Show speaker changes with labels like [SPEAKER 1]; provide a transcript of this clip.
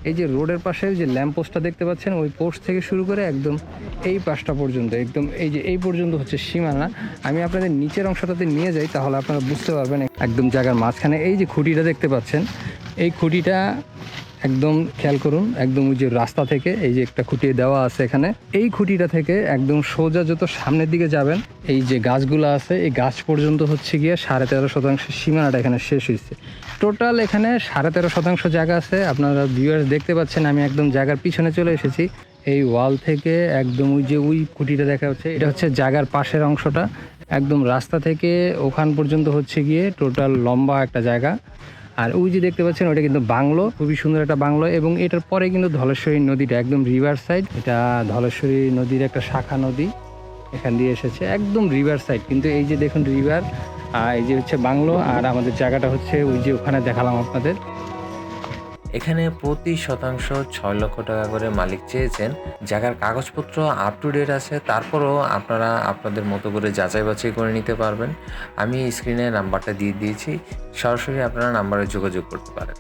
[SPEAKER 1] এই যে রোডের পাশে যে ল্যাম্প পোস্টটা দেখতে পাচ্ছেন, ওই পোস্ট থেকে শুরু করে একদম এই পাশটা পর্যন্ত, একদম এই যে এই পর্যন্ত হচ্ছে সীমানা। আমি আপনাদের নিচের অংশটাতে নিয়ে যাই, তাহলে আপনারা বুঝতে পারবেন। একদম জায়গার মাঝখানে এই যে খুঁটিটা দেখতে পাচ্ছেন, এই খুঁটিটা একদম খেয়াল করুন, একদম ওই যে রাস্তা থেকে এই যে একটা খুঁটি দেওয়া আছে এখানে, এই খুঁটিটা থেকে একদম সোজা যত সামনের দিকে যাবেন, এই যে গাছগুলো আছে এই গাছ পর্যন্ত হচ্ছে গিয়ে 13.5% সীমানাটা এখানে শেষ হয়েছে। টোটাল এখানে 13.5% জায়গা আছে। আপনারা ভিউয়ার্স দেখতে পাচ্ছেন, আমি একদম জায়গার পিছনে চলে এসেছি। এই ওয়াল থেকে একদম ওই যে ওই খুঁটিটা দেখা যাচ্ছে, এটা হচ্ছে জায়গার পাশের অংশটা। একদম রাস্তা থেকে ওখান পর্যন্ত হচ্ছে গিয়ে টোটাল লম্বা একটা জায়গা। আর ওই যে দেখতে পাচ্ছেন, ওটা কিন্তু বাংলো, খুবই সুন্দর একটা বাংলো। এবং এটার পরে কিন্তু ধলেশ্বরী নদীটা একদম রিভার সাইড, এটা ধলেশ্বরী নদীর একটা শাখা নদী এখান দিয়ে এসেছে, একদম রিভার সাইড। কিন্তু এই যে দেখুন রিভার, এই যে হচ্ছে বাংলো, আর আমাদের জায়গাটা হচ্ছে ওই যে ওখানে দেখালাম আপনাদের।
[SPEAKER 2] এখানে প্রতি শতাংশ 6 লক্ষ টাকা করে মালিক চেয়েছেন। জায়গার কাগজপত্র আপ টু ডেট আছে, তারপরও আপনারা আপনাদের মতো করে যাচাই বাছাই করে নিতে পারবেন। আমি স্ক্রিনে নাম্বারটা দিয়ে দিয়েছি, সরাসরি আপনারা নাম্বারে যোগাযোগ করতে পারেন।